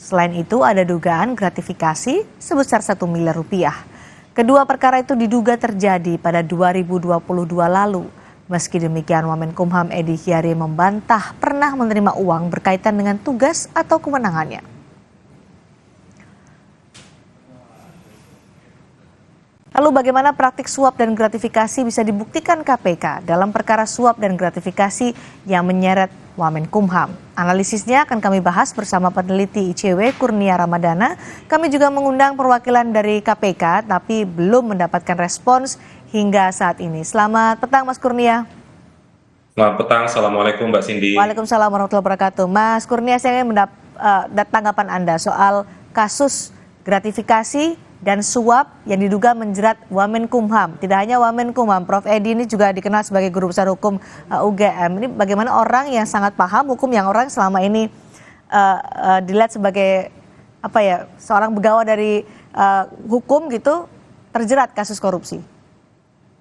Selain itu ada dugaan gratifikasi sebesar 1 miliar rupiah. Kedua perkara itu diduga terjadi pada 2022 lalu. Meski demikian, Wamenkumham Edi Hiarie membantah pernah menerima uang berkaitan dengan tugas atau kewenangannya. Lalu bagaimana praktik suap dan gratifikasi bisa dibuktikan KPK dalam perkara suap dan gratifikasi yang menyeret Wamenkumham? Analisisnya akan kami bahas bersama peneliti ICW Kurnia Ramadana. Kami juga mengundang perwakilan dari KPK tapi belum mendapatkan respons hingga saat ini. Selamat petang Mas Kurnia. Selamat petang, Assalamualaikum Mbak Cindy. Waalaikumsalam warahmatullahi wabarakatuh. Mas Kurnia, saya ingin tanggapan Anda soal kasus gratifikasi dan suap yang diduga menjerat Wamenkumham. Tidak hanya Wamenkumham, Prof. Edi ini juga dikenal sebagai guru besar hukum UGM. Ini bagaimana orang yang sangat paham hukum, yang orang selama ini dilihat sebagai seorang begawa dari hukum gitu, terjerat kasus korupsi.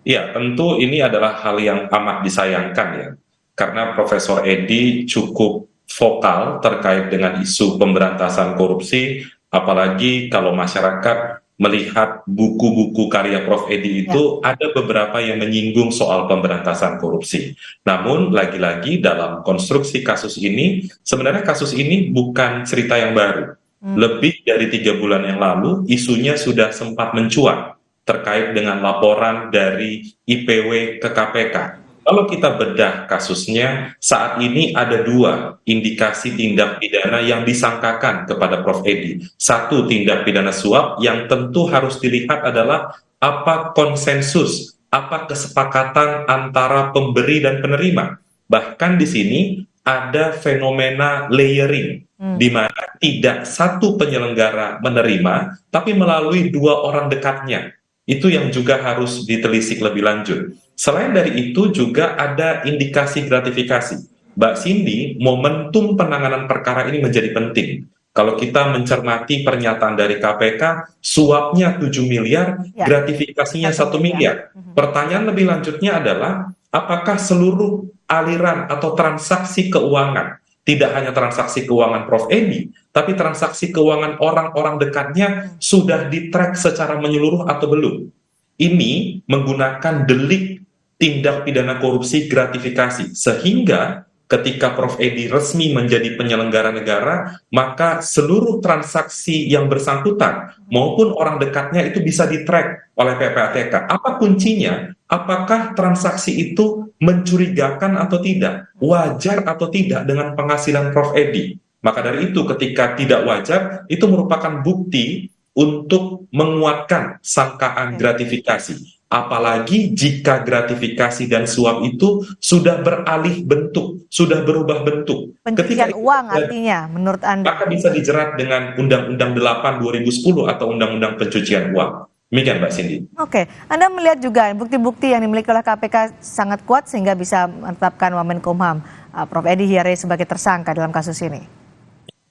Ya, tentu ini adalah hal yang amat disayangkan ya, karena Profesor Edi cukup vokal terkait dengan isu pemberantasan korupsi, apalagi kalau masyarakat melihat buku-buku karya Prof. Edi itu ada beberapa yang menyinggung soal pemberantasan korupsi. Namun lagi-lagi dalam konstruksi kasus ini, sebenarnya kasus ini bukan cerita yang baru. Lebih dari 3 bulan yang lalu, isunya sudah sempat mencuat terkait dengan laporan dari IPW ke KPK. Kalau kita bedah kasusnya, saat ini ada 2 indikasi tindak pidana yang disangkakan kepada Prof. Edi. 1, tindak pidana suap yang tentu harus dilihat adalah apa konsensus, apa kesepakatan antara pemberi dan penerima. Bahkan di sini ada fenomena layering, di mana tidak satu penyelenggara menerima, tapi melalui 2 orang dekatnya. Itu yang juga harus ditelisik lebih lanjut. Selain dari itu juga ada indikasi gratifikasi. Mbak Cindy, momentum penanganan perkara ini menjadi penting. Kalau kita mencermati pernyataan dari KPK, suapnya 7 miliar, gratifikasinya 1 miliar. Pertanyaan lebih lanjutnya adalah, apakah seluruh aliran atau transaksi keuangan, tidak hanya transaksi keuangan Prof. Edi, tapi transaksi keuangan orang-orang dekatnya sudah di-track secara menyeluruh atau belum? Ini menggunakan delik tindak pidana korupsi gratifikasi, sehingga ketika Prof. Edi resmi menjadi penyelenggara negara, maka seluruh transaksi yang bersangkutan maupun orang dekatnya itu bisa di-track oleh PPATK. Apa kuncinya? Apakah transaksi itu mencurigakan atau tidak? Wajar atau tidak dengan penghasilan Prof. Edi? Maka dari itu ketika tidak wajar, itu merupakan bukti untuk menguatkan sangkaan gratifikasi. Apalagi jika gratifikasi dan suap itu sudah beralih bentuk, sudah berubah bentuk. Pencucian uang artinya menurut Anda? Maka bisa dijerat dengan Undang-Undang 8 2010 atau Undang-Undang Pencucian Uang. Demikian Mbak Cindy. Oke, Anda melihat juga bukti-bukti yang dimiliki oleh KPK sangat kuat sehingga bisa menetapkan Wamenkumham Prof. Edi Hiarie sebagai tersangka dalam kasus ini?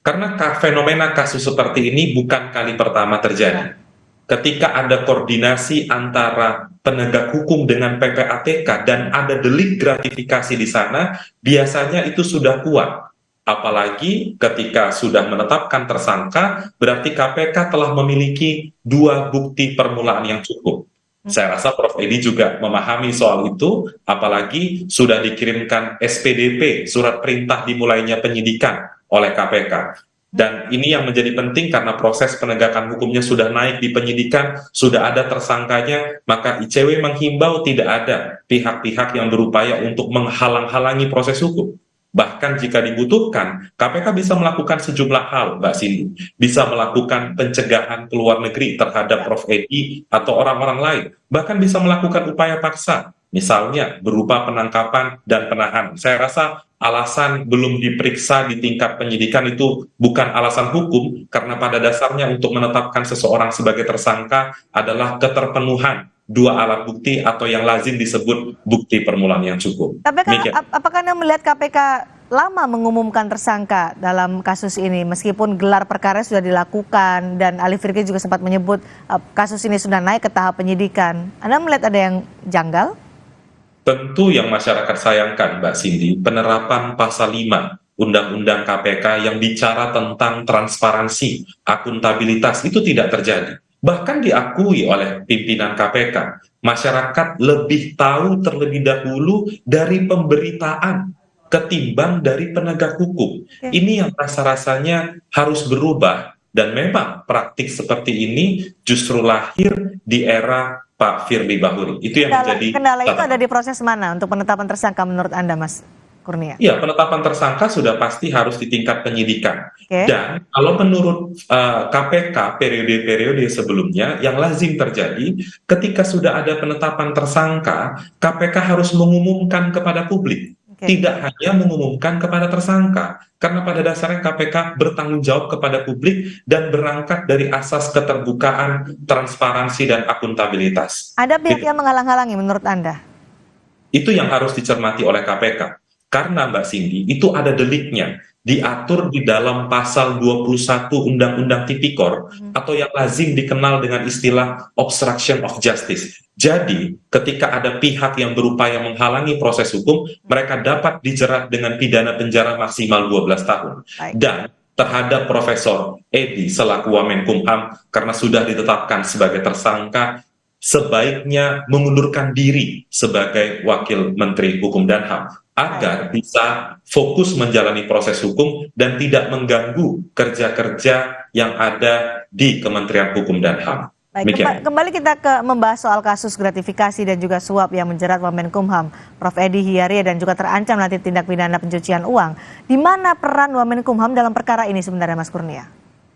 Karena fenomena kasus seperti ini bukan kali pertama terjadi. Ketika ada koordinasi antara penegak hukum dengan PPATK dan ada delik gratifikasi di sana, biasanya itu sudah kuat. Apalagi ketika sudah menetapkan tersangka, berarti KPK telah memiliki 2 bukti permulaan yang cukup. Saya rasa Prof. Edi juga memahami soal itu, apalagi sudah dikirimkan SPDP, surat perintah dimulainya penyidikan oleh KPK. Dan ini yang menjadi penting karena proses penegakan hukumnya sudah naik di penyidikan, sudah ada tersangkanya, maka ICW menghimbau tidak ada pihak-pihak yang berupaya untuk menghalang-halangi proses hukum. Bahkan jika dibutuhkan, KPK bisa melakukan sejumlah hal, Mbak Cindy. Bisa melakukan pencegahan ke luar negeri terhadap Prof. Edi atau orang-orang lain. Bahkan bisa melakukan upaya paksa, misalnya berupa penangkapan dan penahanan. Saya rasa alasan belum diperiksa di tingkat penyidikan itu bukan alasan hukum, karena pada dasarnya untuk menetapkan seseorang sebagai tersangka adalah keterpenuhan 2 alat bukti atau yang lazim disebut bukti permulaan yang cukup. Tapi apakah Anda melihat KPK lama mengumumkan tersangka dalam kasus ini meskipun gelar perkara sudah dilakukan dan Ali Fikri juga sempat menyebut kasus ini sudah naik ke tahap penyidikan? Anda melihat ada yang janggal? Tentu yang masyarakat sayangkan Mbak Cindy, penerapan pasal 5 undang-undang KPK yang bicara tentang transparansi, akuntabilitas, itu tidak terjadi. Bahkan diakui oleh pimpinan KPK, masyarakat lebih tahu terlebih dahulu dari pemberitaan ketimbang dari penegak hukum. Oke. Ini yang rasa-rasanya harus berubah, dan memang praktik seperti ini justru lahir di era Pak Firly Bahuri. Itu yang menjadi Kendala itu ada catatan. di proses mana untuk penetapan tersangka menurut Anda, Mas Kurnia? Ya, penetapan tersangka sudah pasti harus di tingkat penyidikan. Oke. Dan kalau menurut KPK periode-periode sebelumnya yang lazim terjadi, ketika sudah ada penetapan tersangka, KPK harus mengumumkan kepada publik. Oke. Tidak hanya mengumumkan kepada tersangka. Karena pada dasarnya KPK bertanggung jawab kepada publik dan berangkat dari asas keterbukaan, transparansi, dan akuntabilitas. Ada pihak yang menghalang-halangi menurut Anda? Itu yang harus dicermati oleh KPK. Karena Mbak Cindy, itu ada deliknya, diatur di dalam pasal 21 Undang-Undang Tipikor, atau yang lazim dikenal dengan istilah obstruction of justice. Jadi, ketika ada pihak yang berupaya menghalangi proses hukum, mereka dapat dijerat dengan pidana penjara maksimal 12 tahun. Baik. Dan terhadap Profesor Edi selaku Wamenkumham, karena sudah ditetapkan sebagai tersangka, sebaiknya mengundurkan diri sebagai Wakil Menteri Hukum dan HAM agar bisa fokus menjalani proses hukum dan tidak mengganggu kerja-kerja yang ada di Kementerian Hukum dan HAM. Baik, Demikian. kembali kita membahas soal kasus gratifikasi dan juga suap yang menjerat Wamenkumham, Prof. Edi Hiarie, dan juga terancam nanti tindak pidana pencucian uang. Di mana peran Wamenkumham dalam perkara ini sebenarnya, Mas Kurnia?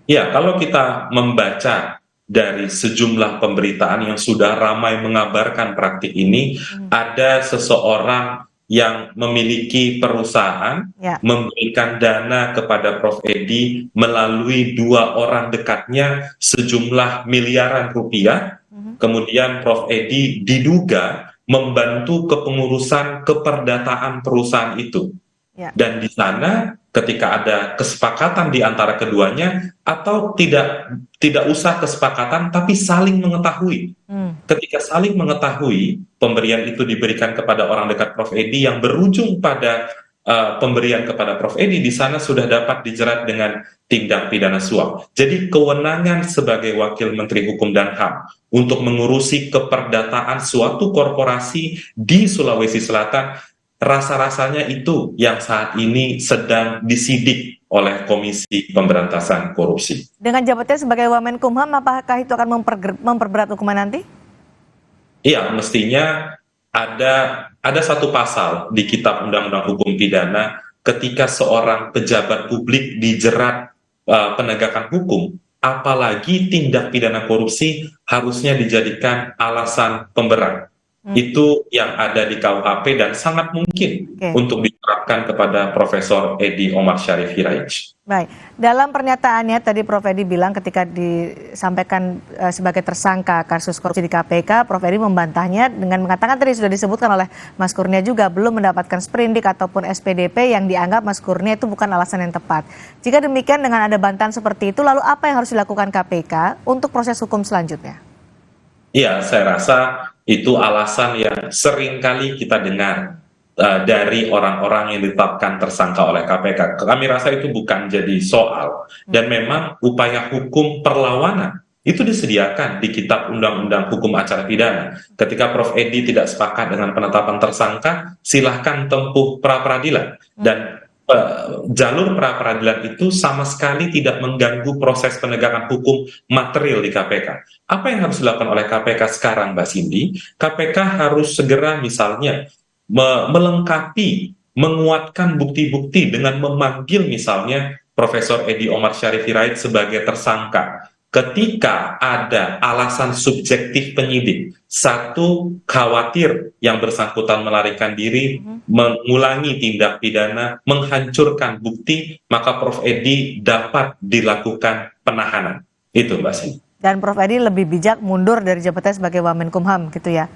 Ya, kalau kita membaca dari sejumlah pemberitaan yang sudah ramai mengabarkan praktik ini, ada seseorang yang memiliki perusahaan Ya. memberikan dana kepada Prof. Edi melalui 2 orang dekatnya sejumlah miliaran rupiah. Kemudian Prof. Edi diduga membantu kepengurusan keperdataan perusahaan itu. Ya. Dan di sana ketika ada kesepakatan di antara keduanya, atau tidak usah kesepakatan tapi saling mengetahui. Ketika saling mengetahui, pemberian itu diberikan kepada orang dekat Prof. Edi yang berujung pada pemberian kepada Prof. Edi, di sana sudah dapat dijerat dengan tindak pidana suap. Jadi kewenangan sebagai Wakil Menteri Hukum dan HAM untuk mengurusi keperdataan suatu korporasi di Sulawesi Selatan, rasa-rasanya itu yang saat ini sedang disidik oleh Komisi Pemberantasan Korupsi. Dengan jabatannya sebagai Wamenkumham, apakah itu akan memperberat hukuman nanti? Iya, mestinya ada satu pasal di Kitab Undang-Undang Hukum Pidana ketika seorang pejabat publik dijerat penegakan hukum, apalagi tindak pidana korupsi, harusnya dijadikan alasan pemberat. Itu yang ada di KUHP dan sangat mungkin untuk diterapkan kepada Profesor Edi Omar Syarif Hiraij. Baik, dalam pernyataannya tadi Prof. Edi bilang ketika disampaikan sebagai tersangka kasus korupsi di KPK, Prof. Edi membantahnya dengan mengatakan tadi sudah disebutkan oleh Mas Kurnia juga belum mendapatkan sprindik ataupun SPDP yang dianggap Mas Kurnia itu bukan alasan yang tepat. Jika demikian dengan ada bantahan seperti itu, lalu apa yang harus dilakukan KPK untuk proses hukum selanjutnya? Iya, saya rasa itu alasan yang sering kali kita dengar dari orang-orang yang ditetapkan tersangka oleh KPK. Kami rasa itu bukan jadi soal, dan memang upaya hukum perlawanan itu disediakan di Kitab Undang-Undang Hukum Acara Pidana. Ketika Prof. Edi tidak sepakat dengan penetapan tersangka, silahkan tempuh pra-peradilan. Dan jalur pra-peradilan itu sama sekali tidak mengganggu proses penegakan hukum material di KPK. Apa yang harus dilakukan oleh KPK sekarang, Mbak Cindy? KPK harus segera misalnya melengkapi, menguatkan bukti-bukti dengan memanggil misalnya Profesor Edi Omar Syarif Hiraij sebagai tersangka. Ketika ada alasan subjektif penyidik, satu, khawatir yang bersangkutan melarikan diri, mengulangi tindak pidana, menghancurkan bukti, maka Prof. Edi dapat dilakukan penahanan. Itu, Mbak Cindy. Dan Prof. Edi lebih bijak mundur dari jabatannya sebagai Wamenkumham, gitu ya?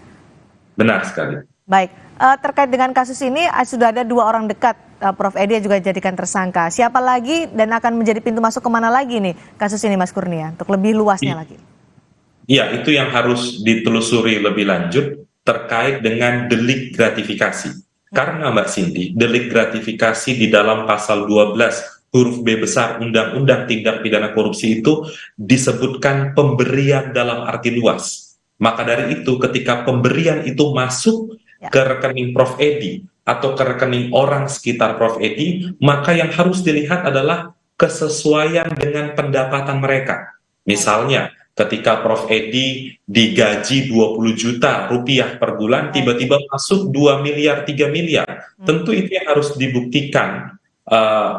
Benar sekali. Baik, terkait dengan kasus ini sudah ada 2 orang dekat Prof. Edi yang juga dijadikan tersangka. Siapa lagi dan akan menjadi pintu masuk kemana lagi nih kasus ini, Mas Kurnia, untuk lebih luasnya lagi? Iya, itu yang harus ditelusuri lebih lanjut terkait dengan delik gratifikasi. Karena Mbak Cindy, delik gratifikasi di dalam pasal 12 huruf B besar Undang-Undang Tindak Pidana Korupsi itu disebutkan pemberian dalam arti luas. Maka dari itu ketika pemberian itu masuk Ya. ke rekening Prof. Edi atau ke rekening orang sekitar Prof. Edi, maka yang harus dilihat adalah kesesuaian dengan pendapatan mereka. Misalnya, ketika Prof. Edi digaji 20 juta rupiah per bulan, tiba-tiba masuk 2 miliar, 3 miliar. Tentu itu yang harus dibuktikan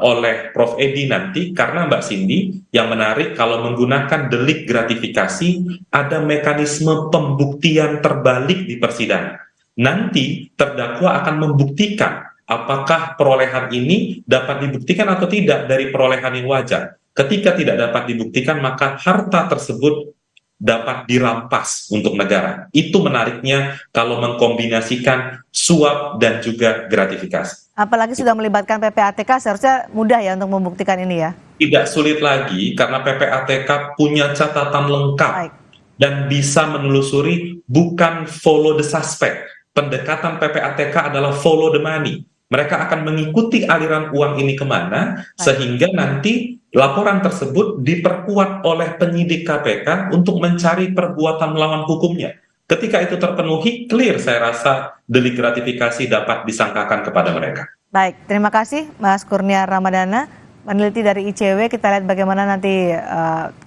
oleh Prof. Edi nanti, karena Mbak Cindy, yang menarik kalau menggunakan delik gratifikasi, ada mekanisme pembuktian terbalik di persidangan. Nanti terdakwa akan membuktikan apakah perolehan ini dapat dibuktikan atau tidak dari perolehan yang wajar. Ketika tidak dapat dibuktikan, maka harta tersebut dapat dirampas untuk negara. Itu menariknya kalau mengkombinasikan suap dan juga gratifikasi. Apalagi sudah melibatkan PPATK, seharusnya mudah ya untuk membuktikan ini ya. Tidak sulit lagi karena PPATK punya catatan lengkap. Baik. Dan bisa menelusuri bukan follow the suspect. Pendekatan PPATK adalah follow the money. Mereka akan mengikuti aliran uang ini kemana, sehingga nanti laporan tersebut diperkuat oleh penyidik KPK untuk mencari perbuatan melawan hukumnya. Ketika itu terpenuhi, clear saya rasa delik gratifikasi dapat disangkakan kepada mereka. Baik, terima kasih Mas Kurnia Ramadana, peneliti dari ICW. Kita lihat bagaimana nanti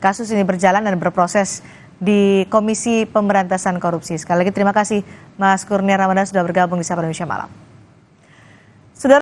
kasus ini berjalan dan berproses di Komisi Pemberantasan Korupsi. Sekali lagi terima kasih Mas Kurnia Ramadana sudah bergabung di Sapa Indonesia Malam.